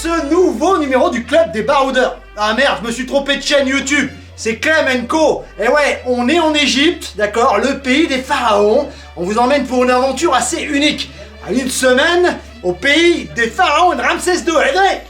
ce nouveau numéro du Club des Baroudeurs. Ah merde, je me suis trompé de chaîne YouTube. C'est Clem & Co. Et ouais, on est en Égypte, d'accord, le pays des pharaons. On vous emmène pour une aventure assez unique. À une semaine au pays des pharaons de Ramsès II. Allez, venez.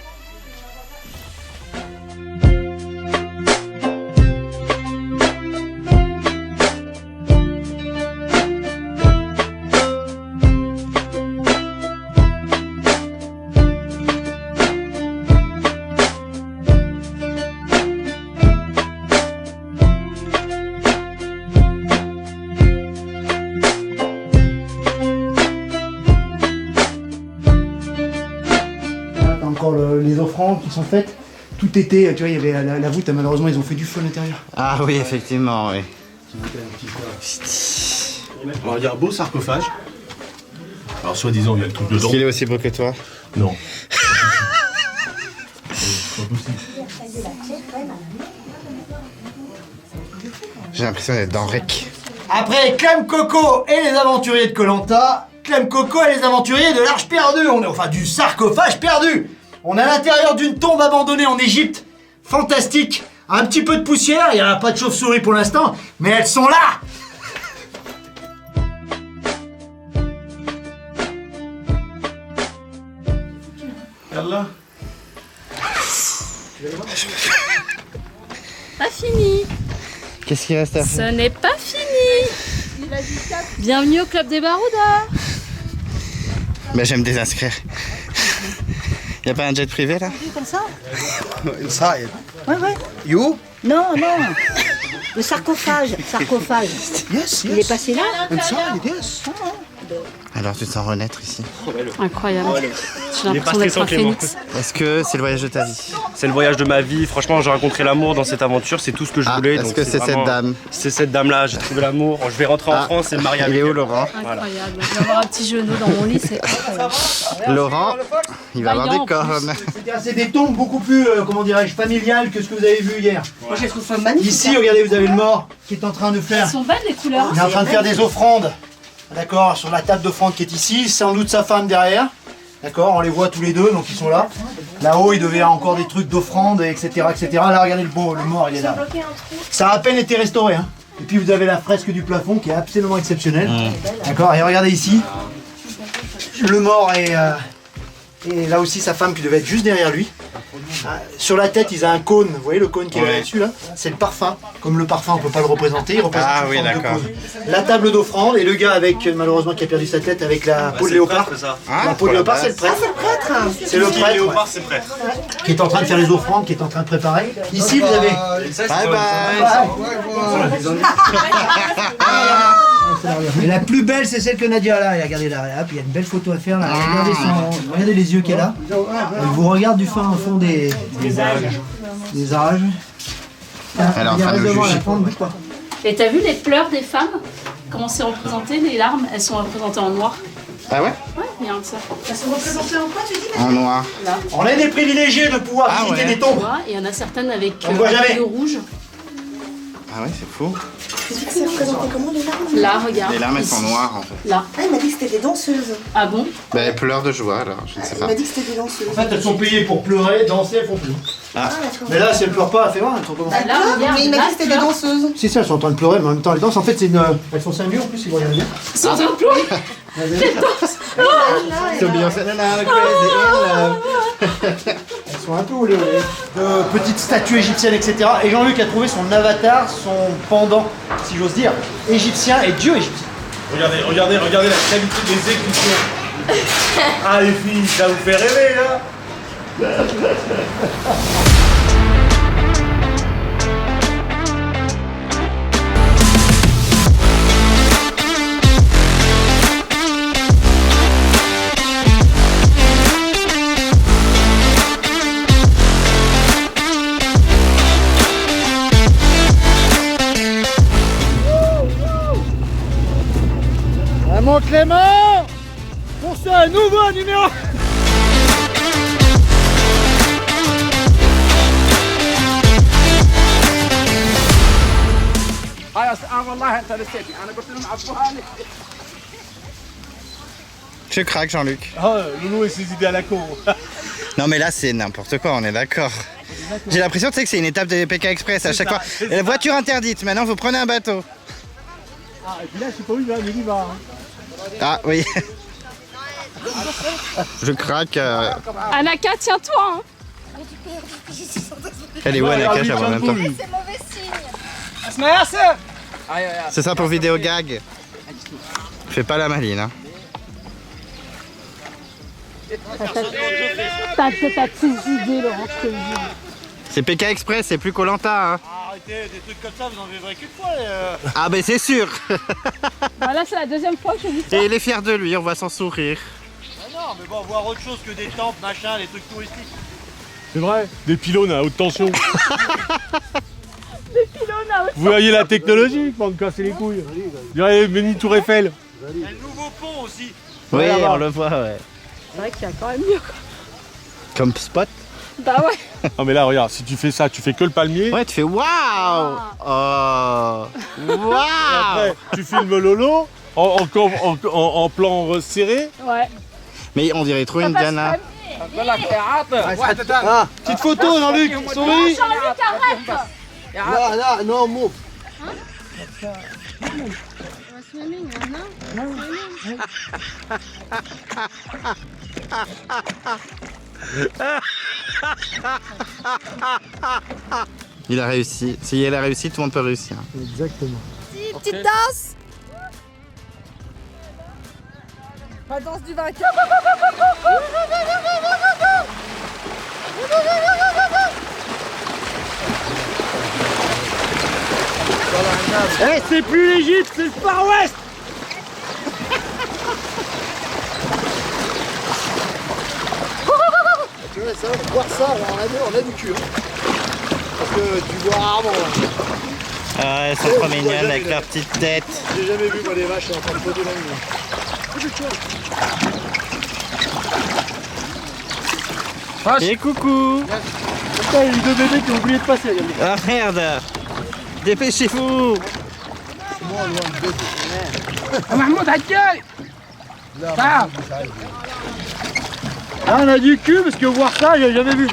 Encore les offrandes qui sont faites. Tout était, tu vois, il y avait la voûte, malheureusement ils ont fait du feu à l'intérieur. Ah oui, effectivement, oui. On va dire beau sarcophage. Alors soi-disant il y a le truc dedans. Est-ce qu'il est aussi beau que toi? Non. J'ai l'impression d'être dans Rec. Après Clem Coco et les aventuriers de Koh-Lanta, Clem Coco et les aventuriers de l'Arche perdue, enfin du sarcophage perdu. On est à l'intérieur d'une tombe abandonnée en Égypte. Fantastique. Un petit peu de poussière, il n'y a pas de chauve-souris pour l'instant, mais elles sont là. Regarde-là. Pas fini. Qu'est-ce qu'il reste à Ce faire? n'est pas fini. Bienvenue au Club des Baroudeurs. Bah j'aime désinscrire. Y'a pas un jet privé là? Comme ça? Inside. Ouais, ouais. You? Non, non. Le sarcophage. Yes, Il est passé là? Inside, yes. Alors tu te sens renaître ici. Incroyable. J'ai l'impression d'être un phénix. Est-ce que c'est le voyage de ta vie? C'est le voyage de ma vie. Franchement, j'ai rencontré l'amour dans cette aventure. C'est tout ce que je voulais. Est-ce donc que c'est vraiment- cette dame? C'est cette dame-là. J'ai trouvé l'amour. Je vais rentrer en France et me marier Il avec est où elle. Laurent? Incroyable. Je vais avoir un petit genou dans mon lit, c'est incroyable. Laurent, il va avoir Vaillant, des en plus. cornes. C'est des tombes beaucoup plus, comment dirais-je, familiales que ce que vous avez vu hier. Moi, je les trouve magnifiques. Ici, regardez, vous avez le mort qui est en train de faire. Elles sont belles les couleurs. Il est en train de faire des offrandes. D'accord, sur la table d'offrande qui est ici, sans doute sa femme derrière. D'accord, on les voit tous les deux, donc ils sont là. Là-haut, il devait y avoir encore des trucs d'offrande, etc., etc. Là, regardez le beau, le mort, il est là. Ça a à peine été restauré, hein. Et puis vous avez la fresque du plafond qui est absolument exceptionnelle. D'accord, et regardez ici, le mort est, et là aussi sa femme qui devait être juste derrière lui. Sur la tête, ils ont un cône, vous voyez le cône qui est là-dessus là? C'est le parfum. Comme le parfum, on peut pas le représenter, il représente Ah une oui, forme de d'accord. cône. La table d'offrande et le gars avec, malheureusement, qui a perdu sa tête avec la peau de léopard. La peau de léopard, c'est le prêtre. C'est le prêtre, Léopard, c'est prêt. qui est en train de faire les offrandes, qui est en train de préparer. Ici, vous avez... Bye bye. Et la plus belle, c'est celle que Nadia a là. Et regardez là, hop, il y a une belle photo à faire là. Regardez les yeux qu'elle a. Elle vous regarde du fin au fond des âges. Des âges. Elle est en train de nous juger. Et t'as vu les pleurs des femmes? Comment c'est représenté? Les larmes, elles sont représentées en noir. Ah ouais? Ouais, regarde ça. En noir. On est des privilégiés de pouvoir Ah visiter ouais. des Tu tombes. vois, et il y en a certaines avec On voit jamais. le rouge. Ah ouais, c'est fou. C'est représenté comment les larmes? Là, regarde. Les larmes elles ici. sont noires en fait. Là. Ah, il m'a dit que c'était des danseuses. Ah bon? Bah elles pleurent de joie alors, je ne sais Il pas. m'a dit que c'était des danseuses. En fait, elles sont payées pour pleurer, danser, elles font plus. Ah, d'accord. Mais là, si elles pleurent pas, elles font voir, elles sont pas Bah, là, regarde. Mais il m'a là, dit que c'était des pleure. danseuses. Si, elles sont en train de pleurer, mais en même temps, elles dansent. En fait, c'est une... elles font ça mieux en plus, si vous regardez bien. Ils sont en train de pleurer. C'est Beyoncé, nanana, crazy in love. Elles sont un peu olé olé. De petites statues égyptiennes, etc. Et Jean-Luc a trouvé son avatar, son pendant, si j'ose dire, égyptien et dieu égyptien. Regardez la qualité des écritures. Ah les filles, ça vous fait rêver là. Mon Clément, pour ce nouveau numéro. Je craque, Jean-Luc. Ah, Loulou et ses idées à la con. Non mais là c'est n'importe quoi, on est d'accord. J'ai l'impression tu sais, que c'est une étape de PK Express à chaque fois. Et la voiture interdite, maintenant vous prenez un bateau. Ah, et puis là, je sais pas où il va, mais il va. Ah oui. Je craque. Anaka, tiens-toi. Hein. Elle est où Anaka, j'avoue en même temps. C'est mauvais signe. C'est ça pour vidéo gag. Fais pas la maline. Hein. T'as tes idées, Laurent, je te le dis. C'est PK Express, c'est plus Koh-Lanta. Hein. Arrêtez, des trucs comme ça, vous en verrez qu'une fois. Ah ben c'est sûr. Voilà, c'est la deuxième fois que je dis ça. Et il est fier de lui, on voit son sourire. Ah non, mais bon, voir autre chose que des temples, machin, des trucs touristiques. C'est vrai, des pylônes à haute tension. Des pylônes à haute. Vous voyez la technologie pour me casser les couilles. Il y aurait mini tour Eiffel. Il y a le nouveau pont aussi. Oui, Ouais, on le voit, ouais. C'est vrai qu'il y a quand même mieux. Quoi. Comme spot. Bah ouais. Non mais là, regarde, si tu fais ça, tu fais que le palmier. Ouais, tu fais waouh. Oh. Waouh. Après, tu filmes Lolo en plan serré. Ouais. Mais on dirait trop Indiana. Petite photo, Jean-Luc. Souris. Jean-Luc, arrête. Là, non, move. Il a réussi. Si elle a réussi, tout le monde peut réussir. Exactement. Petite danse. La danse du vainqueur. Eh, c'est plus l'Égypte, c'est le Far West. Tu vois, ça, voir ça, on a du cul. Hein. Parce que tu vois rarement. Ah, elles sont trop mignonnes avec leur petite tête. J'ai jamais vu moi des vaches en train de poser dans le monde. Et coucou. Putain, il y a eu deux bébés qui ont oublié de passer. Regardez. Ah merde. Dépêchez-vous. Là, on a du cul parce que voir ça, j'ai jamais vu.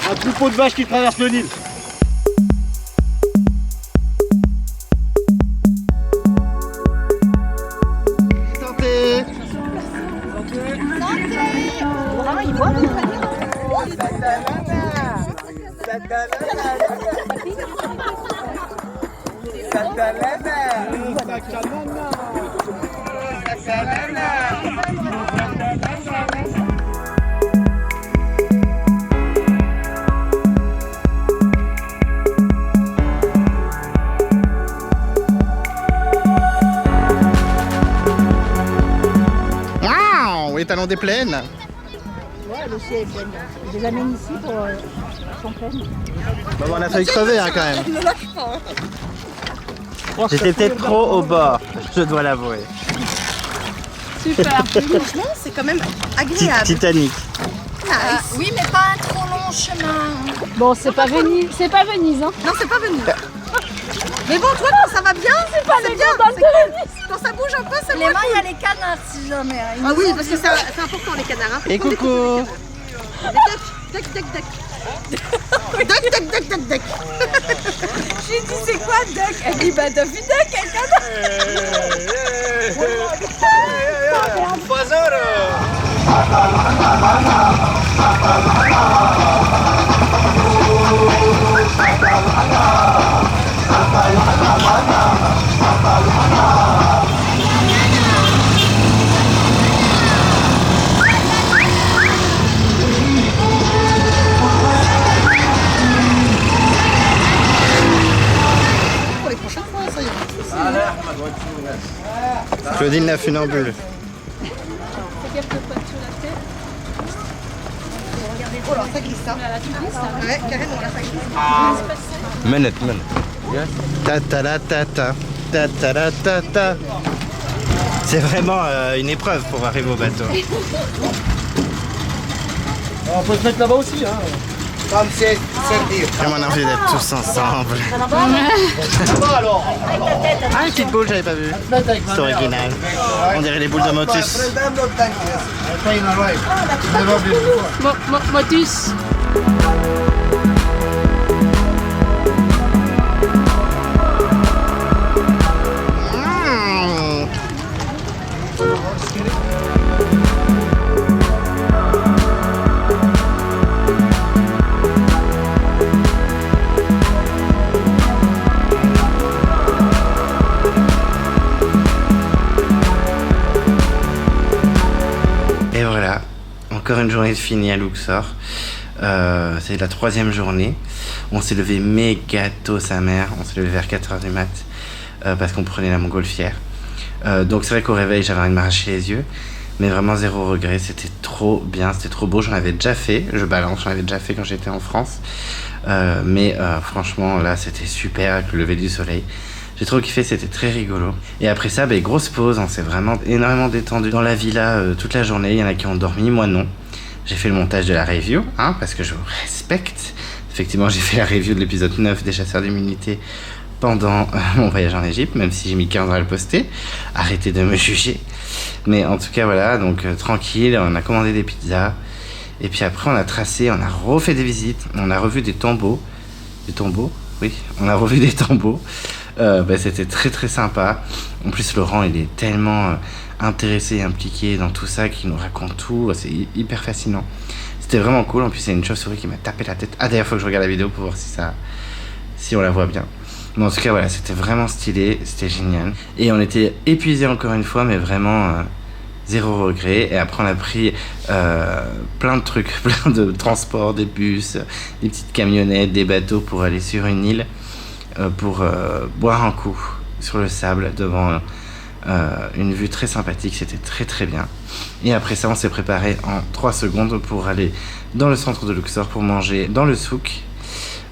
Un troupeau de vaches qui traverse le Nil. Santé. Waouh, les talons des plaines. Ouais, le ciel est plein. Je les amène ici pour son pleine. Bon, on a failli crever hein, quand même. J'étais peut-être trop au bord, je dois l'avouer. Super. Franchement, c'est quand même agréable. Titanic. Oui, mais pas un trop long chemin. Bon, c'est pas Venise. C'est pas Venise, hein. Non, c'est pas venu. Mais bon, toi, quand ça va bien, c'est pas bien. Quand ça bouge un peu, c'est Les moins mains, il y cool. a les canards si jamais. Hein. Ah oui, parce que c'est important les canards. Hein. Et coucou. Duck, duck, duck. Duck, duck, duck, duck, duck. J'ai dit, c'est quoi duck? Elle dit, bah t'as vu duck, un canard? Pour les prochaines fois, ça y est. Claudine la funambule. Oh là, ça glisse ça. Ouais, carrément, là, ça glisse. Minute. Ta ta la ta ta. Ta ta la ta ta. C'est vraiment une épreuve pour arriver au bateau. On peut se mettre là-bas aussi. Hein. Comme c'est dire. J'ai mon envie d'être tous ensemble. Ça va alors. Ah, une petite boule, j'avais pas vu. C'est original. On dirait les boules de Motus. Motus. Et voilà, encore une journée de finie à Luxor. C'est la 3e journée. On s'est levé méga tôt sa mère. On s'est levé vers 4h du mat parce qu'on prenait la montgolfière. Donc c'est vrai qu'au réveil j'avais envie de m'arracher les yeux. Mais vraiment zéro regret, c'était trop bien, c'était trop beau. J'en avais déjà fait, je balance, j'en avais déjà fait quand j'étais en France. Mais franchement là c'était super avec le lever du soleil. J'ai trop kiffé, c'était très rigolo. Et après ça, grosse pause, on s'est vraiment énormément détendu dans la villa toute la journée. Il y en a qui ont dormi, moi non. J'ai fait le montage de la review, parce que je vous respecte. Effectivement, j'ai fait la review de l'épisode 9 des Chasseurs d'Immunité pendant mon voyage en Égypte, même si j'ai mis 15 ans à le poster. Arrêtez de me juger. Mais en tout cas, voilà, donc tranquille, on a commandé des pizzas. Et puis après, on a tracé, on a refait des visites, on a revu des tombeaux. Des tombeaux? Oui, on a revu des tombeaux. C'était très très sympa. En plus Laurent il est tellement intéressé et impliqué dans tout ça qu'il nous raconte tout, c'est hyper fascinant. C'était vraiment cool. En plus c'est une chauve-souris qui m'a tapé la tête. Ah d'ailleurs faut que je regarde la vidéo pour voir si on la voit bien. Mais en tout cas voilà, c'était vraiment stylé, c'était génial. Et on était épuisés encore une fois, mais vraiment zéro regret. Et après on a pris plein de trucs, plein de transports, des bus, des petites camionnettes, des bateaux pour aller sur une île. Pour boire un coup sur le sable devant une vue très sympathique, c'était très très bien. Et après ça on s'est préparé en 3 secondes pour aller dans le centre de Luxor pour manger dans le souk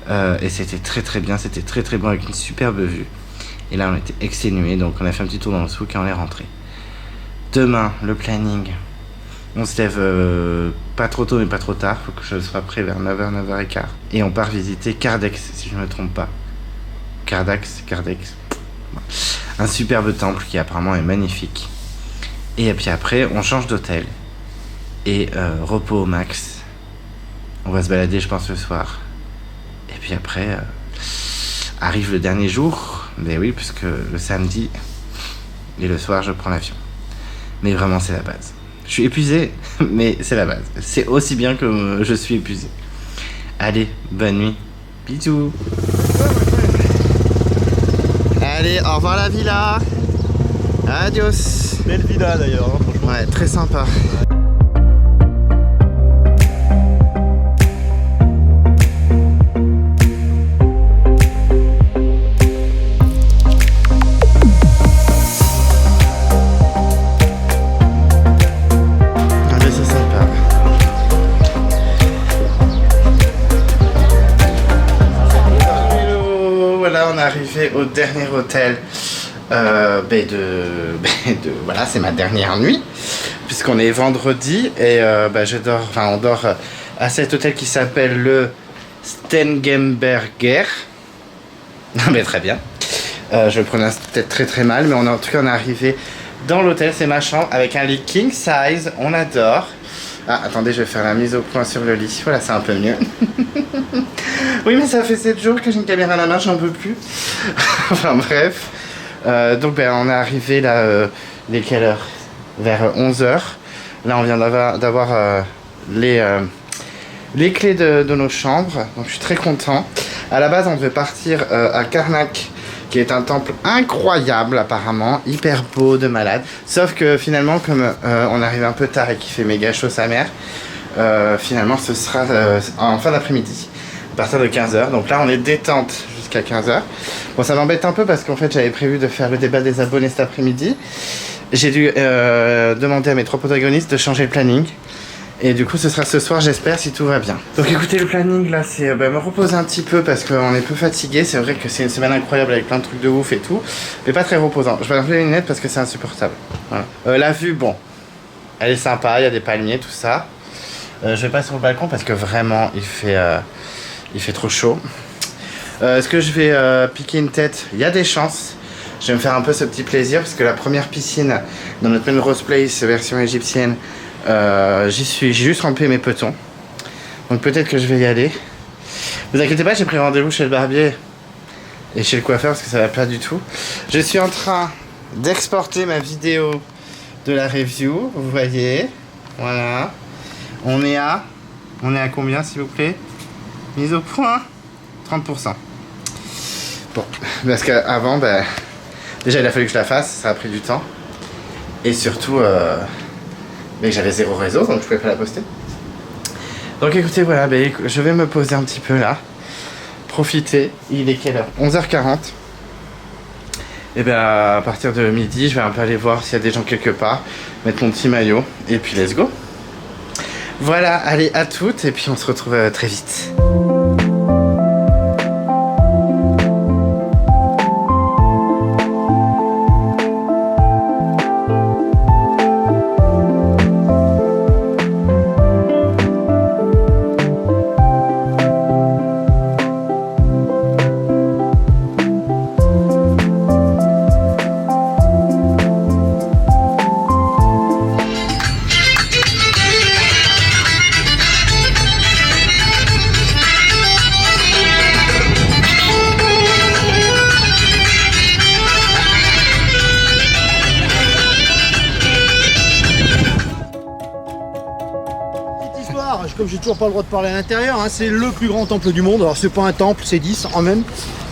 et c'était très très bien, c'était très très bon avec une superbe vue. Et là on était exténués, donc on a fait un petit tour dans le souk et on est rentré. Demain le planning, on se lève pas trop tôt mais pas trop tard, faut que je sois prêt vers 9h, 9h15 et on part visiter Kardex si je me trompe pas. Kardex, un superbe temple qui apparemment est magnifique. Et puis après on change d'hôtel et repos au max. On va se balader je pense le soir. Et puis après arrive le dernier jour, mais oui puisque le samedi et le soir je prends l'avion. Mais vraiment c'est la base. Je suis épuisé mais c'est la base. C'est aussi bien que je suis épuisé. Allez, bonne nuit. Bisous. Allez, au revoir la villa. Adios. Belle villa d'ailleurs, franchement. Ouais, très sympa. Allez, c'est sympa. Hello, voilà, on est arrivé au dernier hôtel. Voilà, c'est ma dernière nuit puisqu'on est vendredi et on dort à cet hôtel qui s'appelle le Stengenberger. Non mais très bien. Je le prononce peut-être très très mal, mais en tout cas on est arrivé dans l'hôtel, c'est ma chambre avec un lit king size, on adore. Ah attendez, je vais faire la mise au point sur le lit, voilà c'est un peu mieux. Oui mais ça fait 7 jours que j'ai une caméra à la main, j'en peux plus. Enfin bref. Donc on est arrivé là, il est quelle heure? Vers 11h. Là on vient d'avoir les clés de nos chambres, donc je suis très content. À la base on devait partir à Karnak, qui est un temple incroyable apparemment, hyper beau de malade. Sauf que finalement comme on arrive un peu tard et qu'il fait méga chaud sa mère, finalement ce sera en fin d'après-midi, à partir de 15h. Donc là on est détente jusqu'à 15h. Bon ça m'embête un peu parce qu'en fait j'avais prévu de faire le débat des abonnés cet après-midi. J'ai dû demander à mes 3 protagonistes de changer le planning. Et du coup ce sera ce soir j'espère si tout va bien. Donc écoutez le planning là c'est me reposer un petit peu parce qu'on est peu fatigué. C'est vrai que c'est une semaine incroyable avec plein de trucs de ouf et tout. Mais pas très reposant. Je vais enlever les lunettes parce que c'est insupportable. Voilà. La vue bon. Elle est sympa, il y a des palmiers tout ça. Je vais pas sur le balcon parce que vraiment il fait Il fait trop chaud. Est-ce que je vais piquer une tête? Il y a des chances. Je vais me faire un peu ce petit plaisir parce que la première piscine dans notre Melrose Place version égyptienne, j'ai juste rempli mes petons. Donc peut-être que je vais y aller. Vous inquiétez pas, j'ai pris rendez-vous chez le barbier et chez le coiffeur parce que ça va pas du tout. Je suis en train d'exporter ma vidéo de la review, vous voyez. Voilà. On est à combien s'il vous plaît? Mise au point 30%. Bon, parce qu'avant, déjà il a fallu que je la fasse, ça a pris du temps. Et surtout, j'avais 0 réseau, donc je pouvais pas la poster. Donc écoutez, voilà, je vais me poser un petit peu là. Profiter, il est quelle heure? 11h40. Et à partir de midi, je vais un peu aller voir s'il y a des gens quelque part, mettre mon petit maillot, et puis let's go. Voilà, allez, à toutes, et puis on se retrouve très vite. Comme j'ai toujours pas le droit de parler à l'intérieur, hein, c'est le plus grand temple du monde. Alors c'est pas un temple, c'est 10 en même.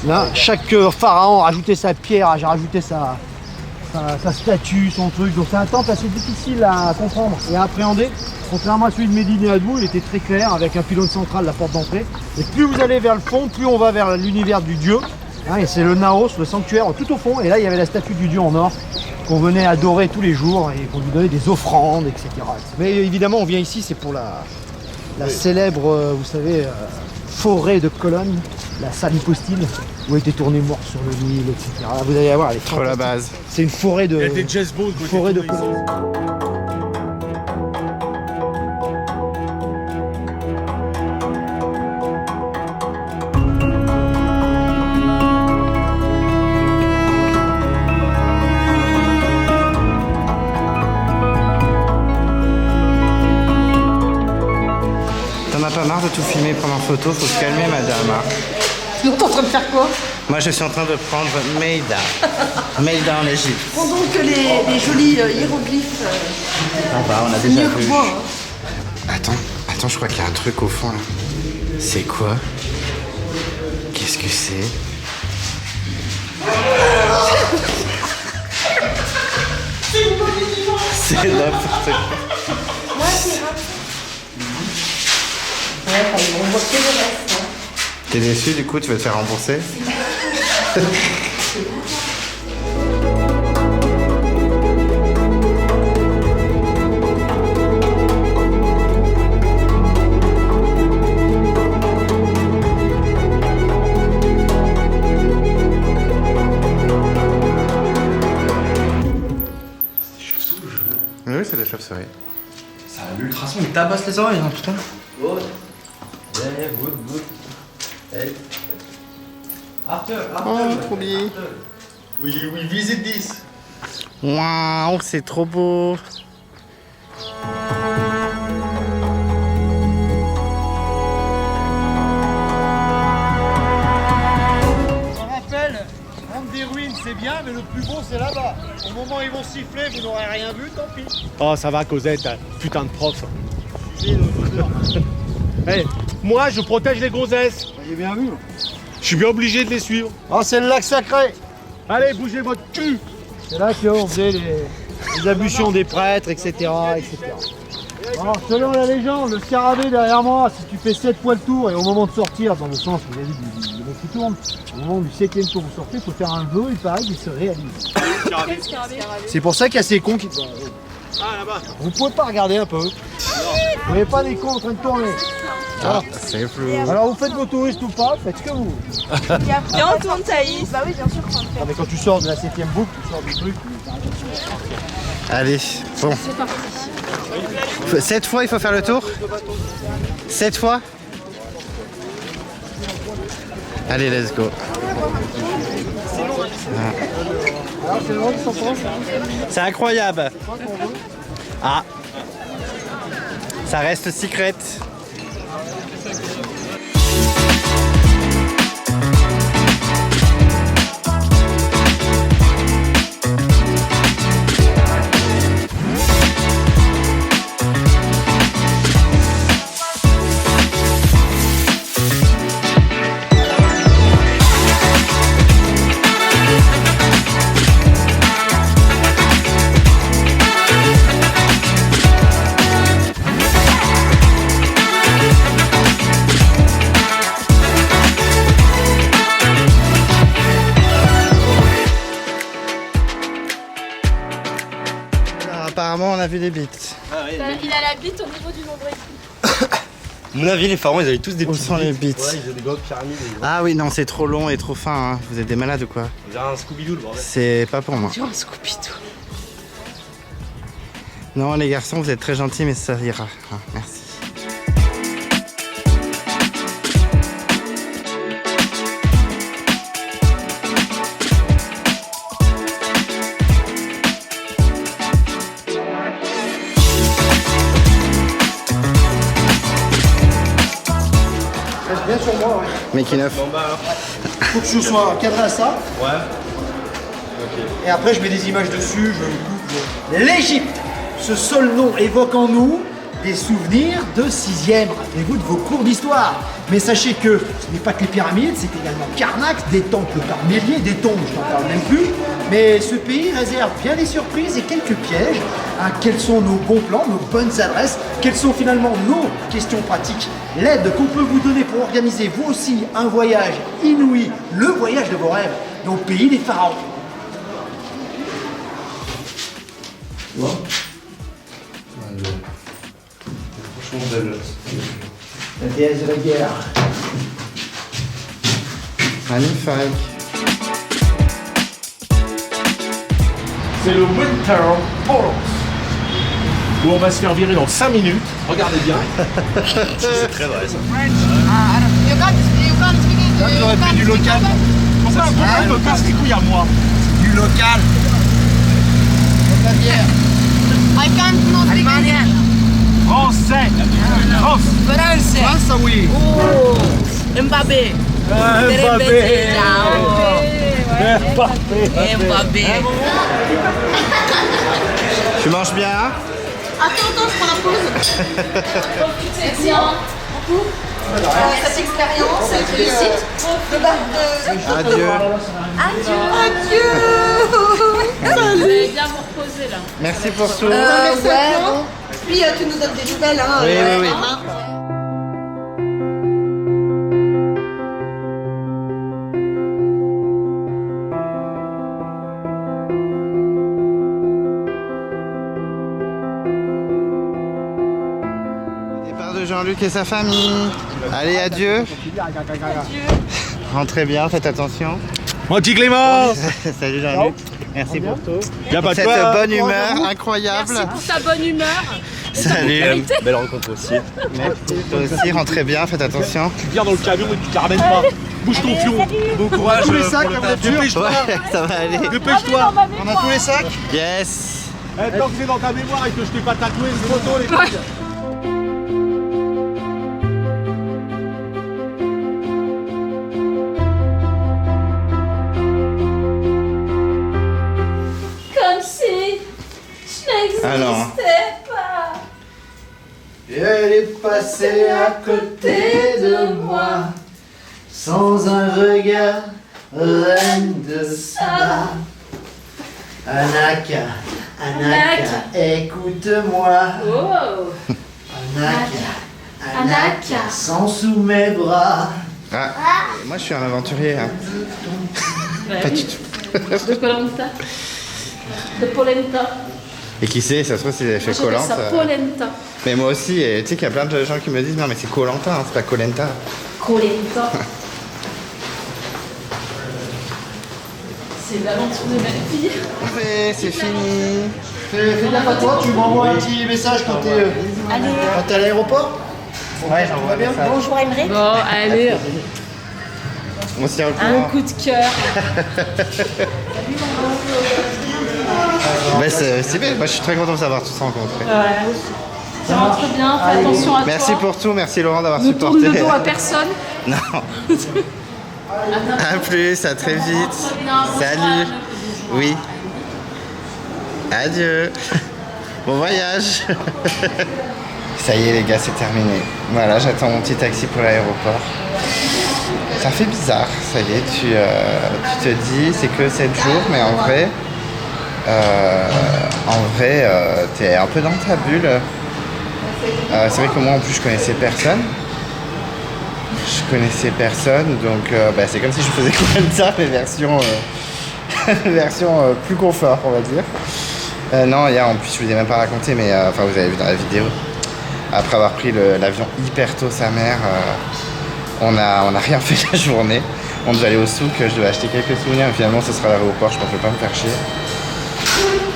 Là, chaque pharaon a rajouté sa pierre, a rajouté sa statue, son truc. Donc c'est un temple assez difficile à comprendre et à appréhender. Contrairement à celui de Médine et Adou, il était très clair avec un pylône central, la porte d'entrée. Et plus vous allez vers le fond, plus on va vers l'univers du dieu. Hein, et c'est le Naos, le sanctuaire tout au fond. Et là, il y avait la statue du dieu en or qu'on venait adorer tous les jours et qu'on lui donnait des offrandes, etc. Mais évidemment, on vient ici, c'est pour la célèbre, vous savez, forêt de Cologne, la salle hypostyle, où a été tourné Mort sur le Nil, etc. Vous allez voir, elle est trop la base. C'est une forêt de. Il y a des jazz balls, forêt de Cologne. T'en as pas marre de tout filmer et prendre en photo? Faut se calmer, madame. Donc t'es en train de faire quoi? Moi, je suis en train de prendre Meida. Meida en Égypte. Prends donc les jolis hiéroglyphes. On a déjà mieux vu. que moi. Attends, je crois qu'il y a un truc au fond là. C'est quoi? Qu'est-ce que c'est? C'est n'importe quoi. Moi, c'est rare. Ouais, on voit que le reste. Hein. T'es déçu du coup, tu vas te faire rembourser? Oui, c'est des chauves-souris. Ça a l'ultrason, il tabasse les oreilles, hein, putain. Good. Yeah, good. Hey. After. Oh, trop bien. We visit this. Waouh, c'est trop beau. On rappelle, rendre des ruines c'est bien, mais le plus beau c'est là-bas. Au moment où ils vont siffler, vous n'aurez rien vu, tant pis. Oh, ça va, Cosette, putain de prof. Suivez nos odeurs. Hey, moi, je protège les gonzesses. J'ai bien vu. Je suis bien obligé de les suivre. Oh, c'est le lac sacré. Allez, bougez votre cul. C'est là qu'on faisait les ablutions des prêtres, etc. Alors, selon la légende, le scarabée derrière moi, si tu fais 7 fois le tour et au moment de sortir, dans le sens où vous avez dit du mec qui tourne, au moment du 7e tour vous sortez, il faut faire un vœu et pareil, il se réalise. Quel scarabée? C'est pour ça qu'il y a ces cons qui. Ah, là-bas. Vous pouvez pas regarder un peu. Vous voyez pas des cons en train de tourner. Ah, c'est flou. Alors vous faites vos touristes ou pas, faites ce que vous voulez. Viens, on tourne Thaïs. Bah oui, bien sûr qu'on le fait. Non, mais quand tu sors de la 7e boucle, tu sors du truc. Allez, bon. 7 fois, il faut faire le tour? 7 fois? Allez, let's go. C'est incroyable. Ah. Ça reste secret. Apparemment, on a vu des bites. Il a la bite au niveau du nombril. À mon avis, les pharaons, ils avaient tous des Où petits sont les bites. bites? Ouais, ils avaient des grosses pyramides. Ah oui, non, c'est trop long et trop fin. Hein. Vous êtes des malades ou quoi? Ils avaient un Scooby-Doo, le bordel. C'est pas pour moi. Tu vois un Scooby-Doo. Non, les garçons, vous êtes très gentils, mais ça ira. Ah, merci. Reste bien sur moi, ouais. Mais qui neuf. Faut que je sois cadré à ça. Ouais. Et après, je mets des images dessus, je coupe. L'Égypte. Ce seul nom évoque en nous des souvenirs de 6e. Rappelez-vous de vos cours d'histoire. Mais sachez que ce n'est pas que les pyramides, c'est également Karnak, des temples par milliers, des tombes, je n'en parle même plus. Mais ce pays réserve bien des surprises et quelques pièges. Hein, quels sont nos bons plans, nos bonnes adresses? Quelles sont finalement nos questions pratiques? L'aide qu'on peut vous donner pour organiser vous aussi un voyage inouï, le voyage de vos rêves, dans le pays des pharaons. Franchement, belle. La déesse de la guerre. Magnifique. C'est le Winter Palace, où on va se faire virer dans 5 minutes. Regardez bien. C'est très vrai ça. J'aurais pris du local. Pourquoi on me casse les couilles à moi? Du local. De la bière. Français. France. France, oui. Mbappé. Mbappé. Tu manges bien? Attends, je prends la pause. C'est bien. Cette expérience, et puis de Adieu. Adieu. Vous allez bien vous reposer là. Merci pour tout. Merci à toi. Puis tu nous donnes des nouvelles. Hein, Oui, oui, oui. Départ de Jean-Luc et sa famille. Allez, adieu. Rentrez bien, faites attention. Mon petit Clément. Salut Jean-Luc. Merci pour tout. Y'a pas Pour de cette quoi. bonne humeur incroyable. Merci pour ta bonne humeur. Salut. Belle rencontre aussi. Merci. Toi aussi, rentrez bien, faites attention. Tu viens dans le camion et tu te la ramènes pas. Bouge ton fion. Bon courage. Tous les sacs, la voiture. Dépêche-toi. Ouais, ça va aller. Dépêche-toi. On a tous les sacs. Yes. Tant que c'est dans ta mémoire et que je t'ai pas tatoué une photo, les gars. Comme si je n'existais Alors. pas. Elle est passée à côté de moi, sans un regard, reine de Saba. Anaka, Anaka, écoute-moi. Oh. Anaka, sans sous mes bras. Ah, moi je suis un aventurier. Hein. Bah Pas oui. du tout. De Polenta. De Polenta. Et qui sait, ça se trouve, c'est fait J'appelle Koh-Lanta. ça Polenta. Mais moi aussi, et tu sais qu'il y a plein de gens qui me disent non mais c'est Koh-Lanta, hein, c'est pas Koh-Lanta. Polenta. C'est l'aventure de ma vie. C'est fini. Fais gaffe à toi, tu m'envoies un petit message quand t'es à l'aéroport. Ouais, j'envoie bien. ça. Bonjour Emery. Bon, allez. On se tient au Un courant. coup de cœur. Bah, c'est bien, moi je suis très content de savoir tous rencontrés. Ouais. Tu rentres bien, fais attention à toi. Merci pour tout, merci Laurent d'avoir Ne tourne supporté. le dos à personne. Non. À plus, à très vite. Salut. Oui. Adieu. Bon voyage. Ça y est les gars, c'est terminé. Voilà, j'attends mon petit taxi pour l'aéroport. Ça fait bizarre, ça y est, tu te dis c'est que 7 jours, mais en vrai, t'es un peu dans ta bulle. C'est vrai que moi en plus je connaissais personne. Donc c'est comme si je faisais Koh-Lanta, mais version plus confort, on va dire. Non, hier en plus je vous ai même pas raconté, mais vous avez vu dans la vidéo. Après avoir pris l'avion hyper tôt sa mère, on a rien fait la journée. On devait aller au souk, je devais acheter quelques souvenirs, et finalement ce sera à l'aéroport, je pense que je vais pas me faire chier.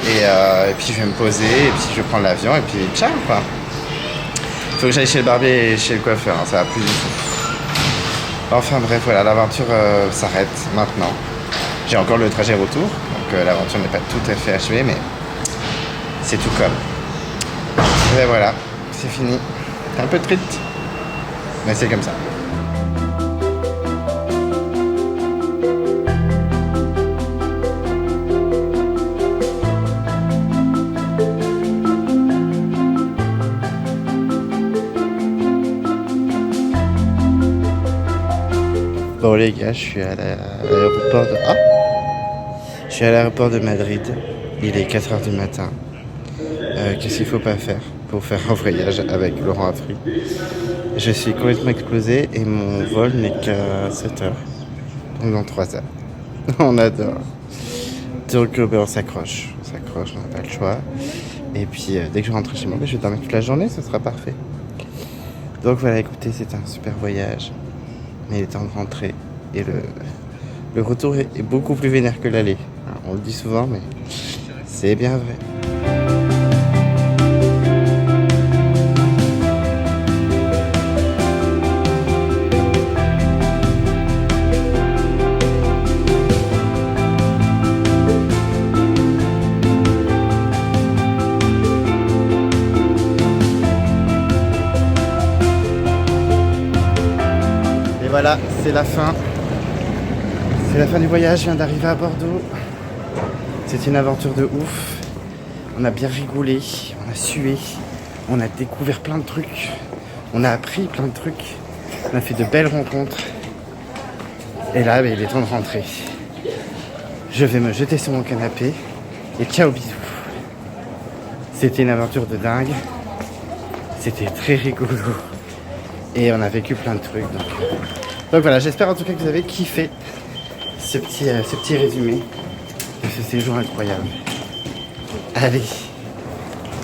Et puis je vais me poser, et puis je vais prendre l'avion, et puis ciao quoi. Faut que j'aille chez le barbier et chez le coiffeur, hein, ça va plus du tout. Enfin bref, voilà, l'aventure s'arrête maintenant. J'ai encore le trajet retour, donc l'aventure n'est pas tout à fait achevée, mais c'est tout comme. Et voilà, c'est fini. Un peu triste, mais c'est comme ça. Bon les gars, je suis à l'aéroport de... Je suis à l'aéroport de Madrid. Il est 4h du matin. Qu'est-ce qu'il faut pas faire pour faire un voyage avec Laurent Afri? Je suis complètement explosé et mon vol n'est qu'à 7h. Donc dans 3h. On adore. Donc on s'accroche, on n'a pas le choix. Et puis dès que je rentre chez moi, je vais dormir toute la journée, ce sera parfait. Donc voilà, écoutez, c'est un super voyage. Mais il est temps de rentrer. Et le retour est beaucoup plus vénère que l'aller. On le dit souvent, mais c'est bien vrai. Et voilà, c'est la fin. C'est la fin du voyage, je viens d'arriver à Bordeaux. C'est une aventure de ouf. On a bien rigolé, on a sué, on a découvert plein de trucs, on a appris plein de trucs, on a fait de belles rencontres. Et là, il est temps de rentrer. Je vais me jeter sur mon canapé et ciao bisous. C'était une aventure de dingue. C'était très rigolo. Et on a vécu plein de trucs. Donc voilà, j'espère en tout cas que vous avez kiffé ce petit résumé de ce séjour incroyable. Allez,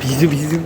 bisous bisous.